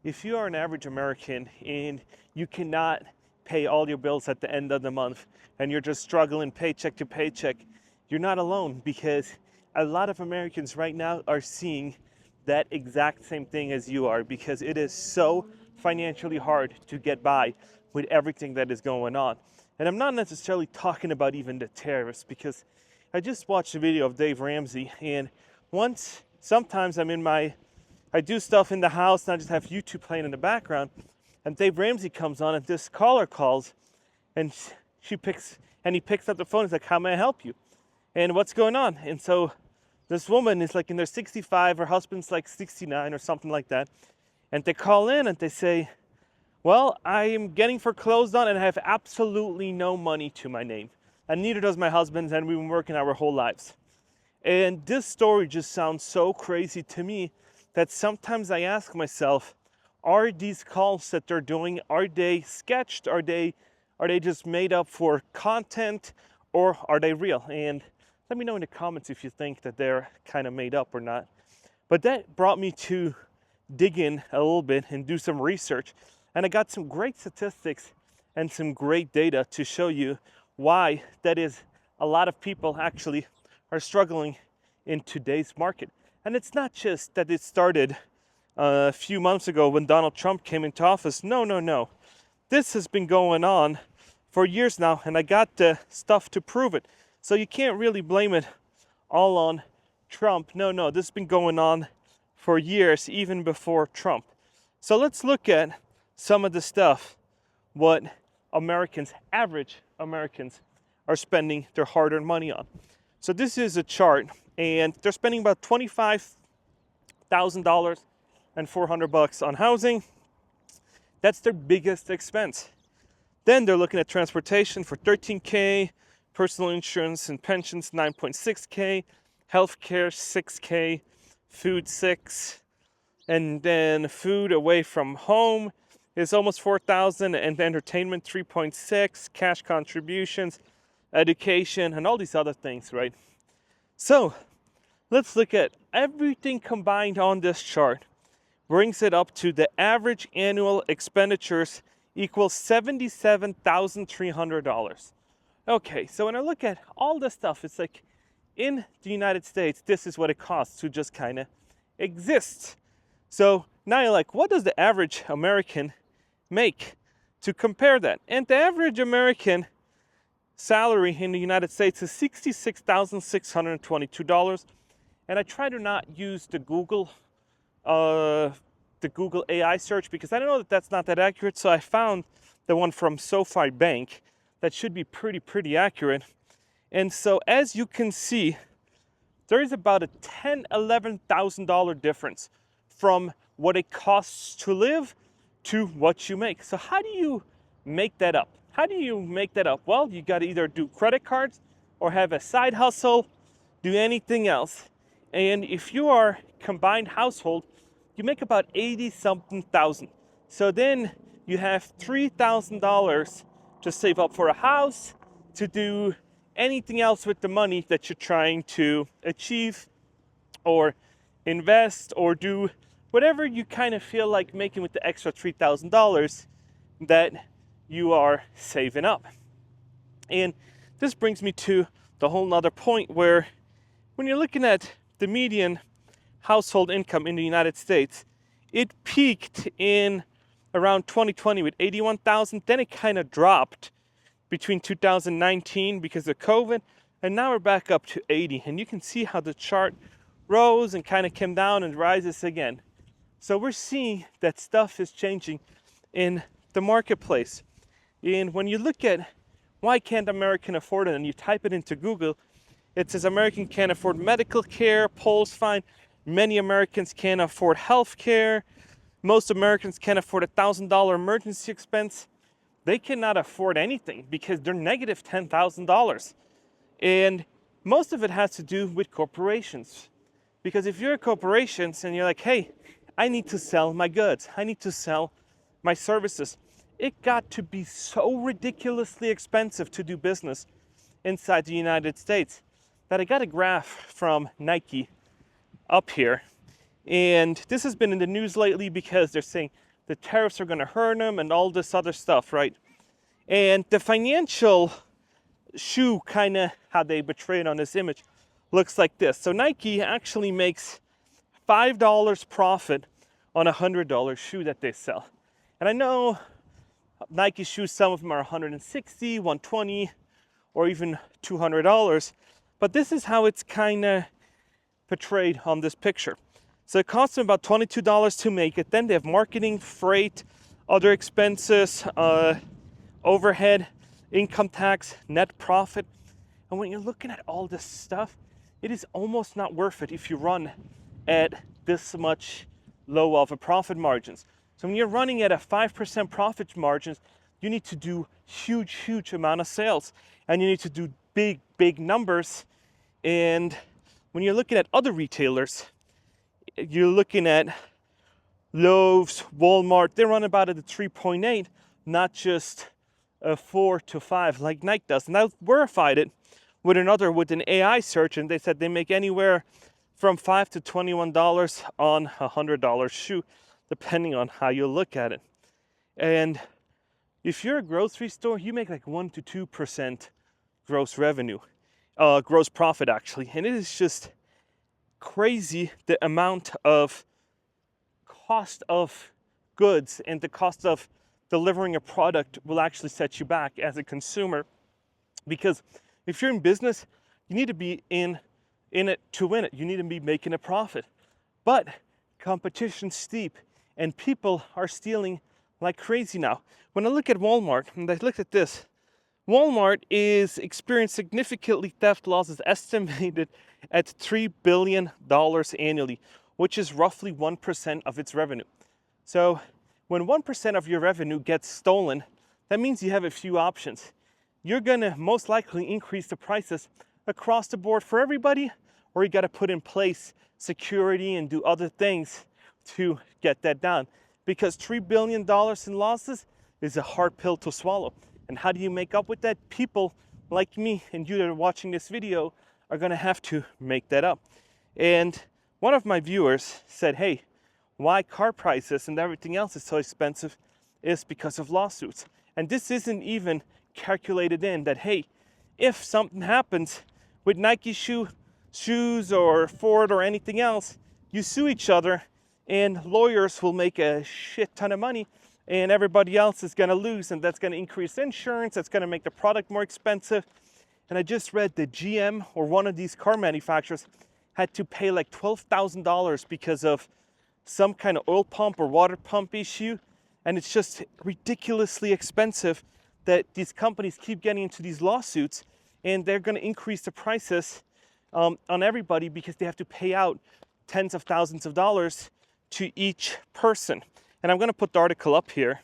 if you are an average American and you cannot pay all your bills at the end of the month and you're just struggling paycheck to paycheck, you're not alone, because a lot of Americans right now are seeing that exact same thing as you are, because it is so financially hard to get by with everything that is going on. And I'm not necessarily talking about even the tariffs, because I just watched a video of Dave Ramsey, and sometimes I do stuff in the house and I just have YouTube playing in the background, and Dave Ramsey comes on and this caller calls, and he picks up the phone. He's like, "How may I help you? And what's going on?" And so this woman is like in their 65, her husband's like 69 or something like that. And they call in and they say, "Well, I am getting foreclosed on and I have absolutely no money to my name. And neither does my husband, and we've been working our whole lives." And this story just sounds so crazy to me that sometimes I ask myself, are these calls that they're doing, are they sketched? Are they just made up for content, or are they real? And let me know in the comments if you think that they're kind of made up or not. But that brought me to dig in a little bit and do some research. And I got some great statistics and some great data to show you why that is a lot of people actually are struggling in today's market. And it's not just that it started a few months ago when Donald Trump came into office. No. This has been going on for years now, and I got the stuff to prove it. So you can't really blame it all on Trump. No, this has been going on for years, even before Trump. So let's look at some of the stuff, what average Americans, are spending their hard-earned money on. So this is a chart, and they're spending about $25,000 and $400 on housing. That's their biggest expense. Then they're looking at transportation for $13K, personal insurance and pensions $9.6K, healthcare $6K, food $6K, and then food away from home is almost $4,000, and entertainment $3.6K, cash contributions, education, and all these other things, right? So let's look at everything combined on this chart. Brings it up to the average annual expenditures equals $77,300. Okay, so when I look at all this stuff, it's like in the United States, this is what it costs to just kind of exist. So now you're like, what does the average American make to compare that? And the average American salary in the United States is $66,622. And I try to not use the Google AI search, because I know that that's not that accurate. So I found the one from SoFi Bank that should be pretty accurate. And so as you can see, there is about a $11,000 difference from what it costs to live to what you make. So how do you make that up? Well, you got to either do credit cards or have a side hustle, do anything else. And if you are combined household, you make about 80-something thousand. So then you have $3,000 to save up for a house, to do anything else with the money that you're trying to achieve or invest or do whatever you kind of feel like making with the extra $3,000 that you are saving up. And this brings me to the whole nother point, where when you're looking at the median household income in the United States, it peaked in around 2020 with 81,000. Then it kind of dropped between 2019 because of COVID, and now we're back up to 80. And you can see how the chart rose and kind of came down and rises again. So we're seeing that stuff is changing in the marketplace. And when you look at why can't American afford it, and you type it into Google, it says American can't afford medical care, polls find many Americans can't afford health care, most Americans can't afford $1,000 emergency expense. They cannot afford anything because they're negative $10,000. And most of it has to do with corporations. Because if you're a corporation and you're like, hey, I need to sell my goods, I need to sell my services, it got to be so ridiculously expensive to do business inside the United States that I got a graph from Nike up here. And this has been in the news lately because they're saying the tariffs are going to hurt them and all this other stuff, right? And the financial shoe, kind of how they portray it on this image, looks like this. So Nike actually makes $5 profit on a $100 shoe that they sell. And I know Nike shoes, some of them are $160, $120, or even $200. But this is how it's kind of portrayed on this picture. So it costs them about $22 to make it. Then they have marketing, freight, other expenses, overhead, income tax, net profit. And when you're looking at all this stuff, it is almost not worth it if you run at this much low of a profit margins. So when you're running at a 5% profit margins, you need to do huge amount of sales, and you need to do big numbers. And when you're looking at other retailers, you're looking at Lowe's, Walmart, they run about at a 3.8, not just a 4 to 5 like Nike does. And I verified it with an AI search, and they said they make anywhere from $5 to $21 on a $100 shoe, depending on how you look at it. And if you're a grocery store, you make like 1 to 2% gross revenue, gross profit actually. And it is just crazy the amount of cost of goods and the cost of delivering a product will actually set you back as a consumer. Because if you're in business, you need to be in it to win it. You need to be making a profit. But competition's steep, and people are stealing like crazy now. When I look at Walmart, and I look at this, Walmart is experiencing significantly theft losses estimated at $3 billion annually, which is roughly 1% of its revenue. So when 1% of your revenue gets stolen, that means you have a few options. You're gonna most likely increase the prices across the board for everybody, or you gotta put in place security and do other things to get that down. Because $3 billion in losses is a hard pill to swallow. And how do you make up with that? People like me and you that are watching this video are gonna have to make that up. And one of my viewers said, hey, why car prices and everything else is so expensive is because of lawsuits. And this isn't even calculated in that, hey, if something happens with Nike shoes or Ford or anything else, you sue each other and lawyers will make a shit ton of money and everybody else is gonna lose, and that's gonna increase insurance, that's gonna make the product more expensive. And I just read that GM, or one of these car manufacturers, had to pay like $12,000 because of some kind of oil pump or water pump issue. And it's just ridiculously expensive that these companies keep getting into these lawsuits, and they're gonna increase the prices on everybody because they have to pay out tens of thousands of dollars to each person. And I'm gonna put the article up here.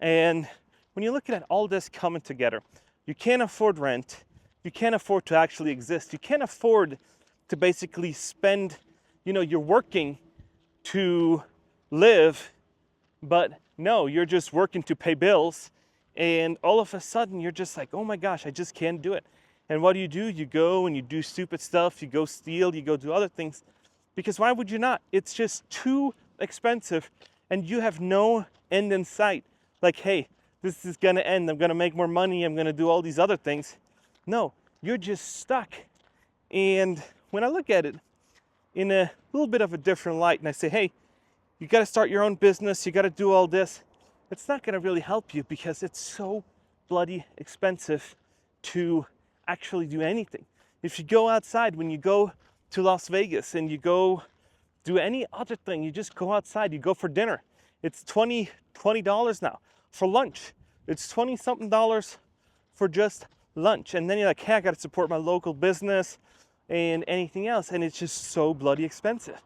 And when you're looking at all this coming together, you can't afford rent, you can't afford to actually exist, you can't afford to basically spend, you're working to live, but no, you're just working to pay bills. And all of a sudden you're just like, oh my gosh, I just can't do it. And what do? You go and you do stupid stuff, you go steal, you go do other things. Because why would you not? It's just too expensive, and you have no end in sight. Like, hey, this is gonna end, I'm gonna make more money, I'm gonna do all these other things. No, you're just stuck. And when I look at it in a little bit of a different light, and I say, hey, you gotta start your own business, you gotta do all this, it's not gonna really help you because it's so bloody expensive to actually do anything. If you go outside, when you go to Las Vegas and you go do any other thing, you just go outside, you go for dinner, it's $20 now. For lunch, it's 20 something dollars for just lunch. And then you're like, hey, I gotta support my local business and anything else, and it's just so bloody expensive.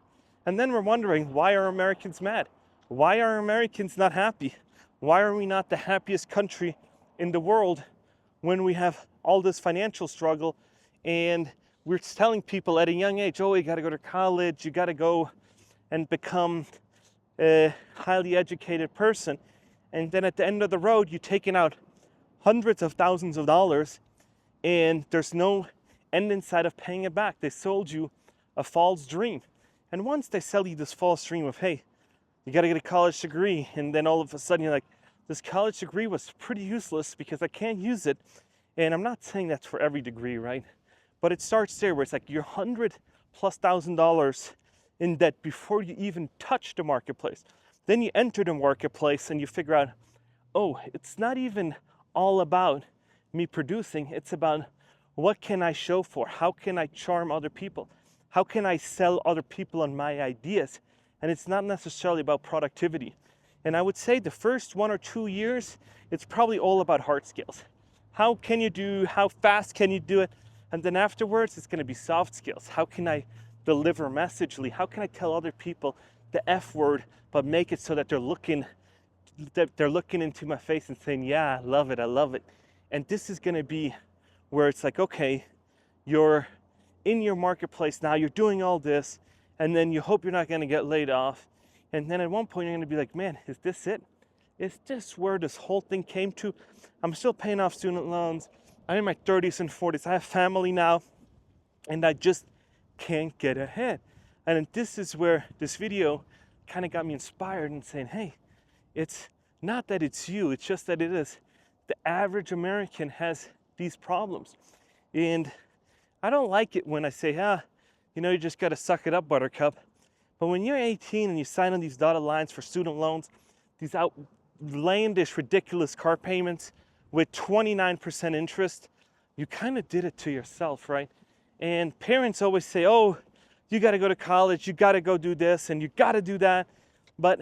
And then we're wondering, why are Americans mad? Why are Americans not happy? Why are we not the happiest country in the world when we have all this financial struggle? And we're telling people at a young age, oh, you gotta go to college, you gotta go and become a highly educated person. And then at the end of the road, you're taking out hundreds of thousands of dollars, and there's no end in sight of paying it back. They sold you a false dream. And once they sell you this false dream of, hey, You got to get a college degree. And then all of a sudden you're like, this college degree was pretty useless because I can't use it. And I'm not saying that's for every degree, right? But it starts there where it's like you're $100,000+ in debt before you even touch the marketplace. Then you enter the marketplace and you figure out, oh, it's not even all about me producing. It's about what can I show for? How can I charm other people? How can I sell other people on my ideas? And it's not necessarily about productivity. And I would say the first 1 or 2 years, it's probably all about hard skills. How fast can you do it? And then afterwards, it's gonna be soft skills. How can I deliver messagely? How can I tell other people the F word, but make it so that they're looking into my face and saying, yeah, I love it. And this is gonna be where it's like, okay, you're in your marketplace now, you're doing all this, and then you hope you're not gonna get laid off. And then at one point you're gonna be like, man, is this it? Is this where this whole thing came to? I'm still paying off student loans. I'm in my 30s and 40s. I have family now, and I just can't get ahead. And this is where this video kind of got me inspired and saying, hey, it's not that it's you, it's just that it is. The average American has these problems. And I don't like it when I say, you just gotta suck it up, buttercup. But when you're 18 and you sign on these dotted lines for student loans, these outlandish, ridiculous car payments with 29% interest, you kind of did it to yourself, right? And parents always say, oh, you got to go to college, you got to go do this, and you got to do that. But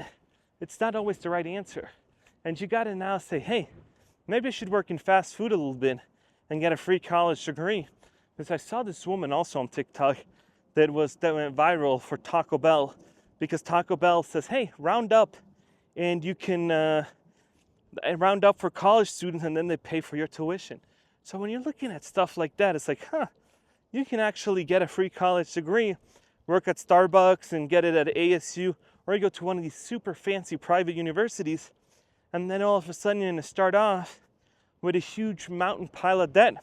it's not always the right answer. And you got to now say, hey, maybe I should work in fast food a little bit and get a free college degree. Because I saw this woman also on TikTok that went viral for Taco Bell, because Taco Bell says, hey, round up, and you can round up for college students, and then they pay for your tuition. So when you're looking at stuff like that, it's like, you can actually get a free college degree, work at Starbucks and get it at ASU, or you go to one of these super fancy private universities, and then all of a sudden you're gonna start off with a huge mountain pile of debt.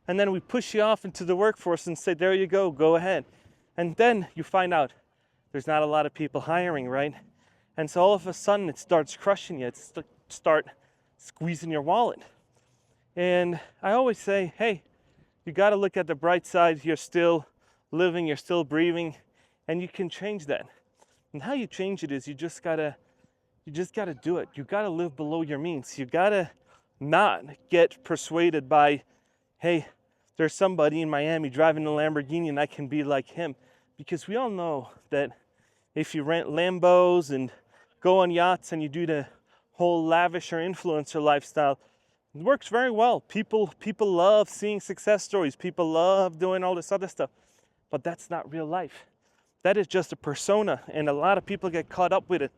And then we push you off into the workforce and say, there you go ahead. And then you find out there's not a lot of people hiring, right? And so all of a sudden it starts crushing you. It start squeezing your wallet. And I always say, hey, you got to look at the bright side. You're still living, you're still breathing, and you can change that. And how you change it is you just gotta do it. You gotta live below your means. You gotta not get persuaded by, hey, there's somebody in Miami driving a Lamborghini and I can be like him. Because we all know that if you rent Lambos and go on yachts and you do the whole lavish or influencer lifestyle, it works very well. People love seeing success stories. People love doing all this other stuff. But that's not real life. That is just a persona, and a lot of people get caught up with it,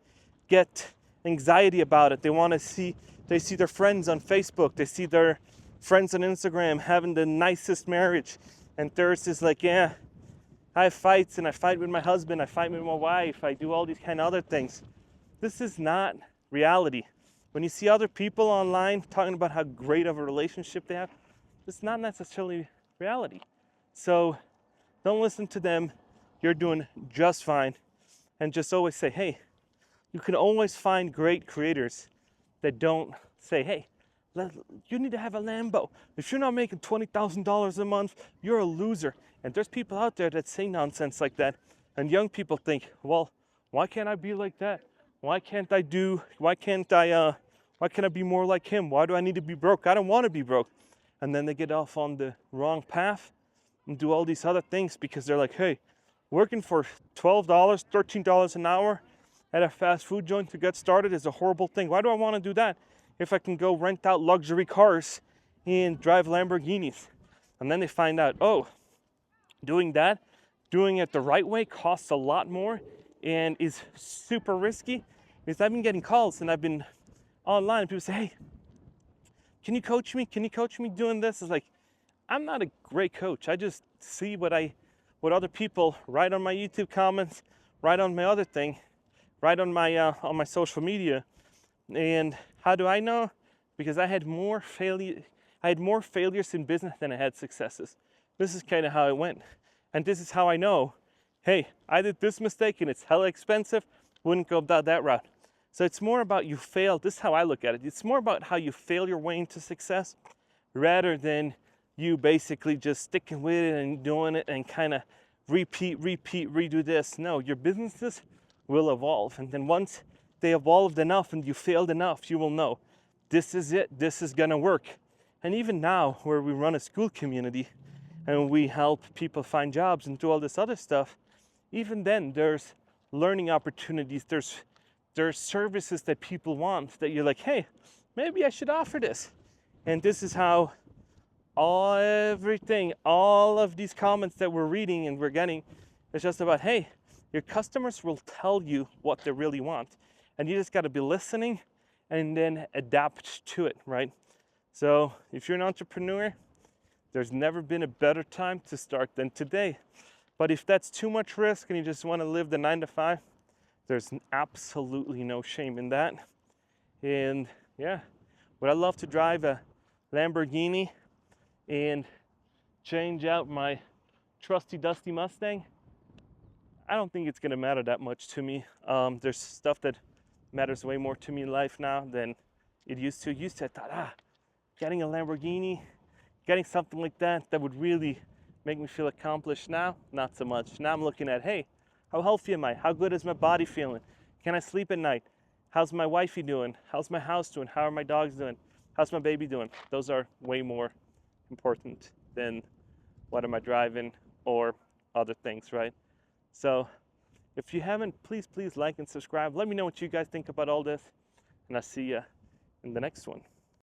get anxiety about it. They see their friends on Facebook, they see their friends on Instagram having the nicest marriage, and theirs is like, yeah, I have fights, and I fight with my husband, I fight with my wife, I do all these kind of other things. This is not reality. When you see other people online talking about how great of a relationship they have, it's not necessarily reality. So don't listen to them. You're doing just fine. And just always say, hey, you can always find great creators that don't say, hey, you need to have a Lambo. If you're not making $20,000 a month, you're a loser. And there's people out there that say nonsense like that. And young people think, well, why can't I be like that? Why can't I be more like him? Why do I need to be broke? I don't want to be broke. And then they get off on the wrong path and do all these other things because they're like, hey, working for $12, $13 an hour at a fast food joint to get started is a horrible thing. Why do I want to do that if I can go rent out luxury cars and drive Lamborghinis? And then they find out, oh, doing it the right way costs a lot more and is super risky. Because I've been getting calls and I've been online and people say, hey, can you coach me? Can you coach me doing this? It's like, I'm not a great coach. I just see what other people write on my YouTube comments, write on my other thing, write on my social media. And how do I know? Because I had more failures in business than I had successes. This is kind of how it went. And this is how I know, hey, I did this mistake and it's hella expensive. wouldn't go about that route. So it's more about you fail. This is how I look at it. It's more about how you fail your way into success rather than you basically just sticking with it and doing it and kind of repeat, redo this. No, your businesses will evolve. And then once they evolved enough and you failed enough, you will know this is it, this is gonna work. And even now, where we run a school community and we help people find jobs and do all this other stuff, even then there's learning opportunities, there's services that people want that you're like, hey, maybe I should offer this. And this is how all of these comments that we're reading and we're getting, it's just about, hey, your customers will tell you what they really want. And you just got to be listening and then adapt to it, right? So if you're an entrepreneur, there's never been a better time to start than today. But if that's too much risk and you just want to live the 9 to 5, there's absolutely no shame in that. And yeah, would I love to drive a Lamborghini and change out my trusty dusty Mustang? I don't think it's gonna matter that much to me. There's stuff that matters way more to me in life now than it used to. I thought, getting a Lamborghini, getting something like that would really make me feel accomplished. Now, not so much. Now I'm looking at, hey, how healthy am I? How good is my body feeling? Can I sleep at night? How's my wifey doing? How's my house doing? How are my dogs doing? How's my baby doing? Those are way more important than what am I driving or other things, right? So if you haven't, please like and subscribe. Let me know what you guys think about all this, and I'll see you in the next one.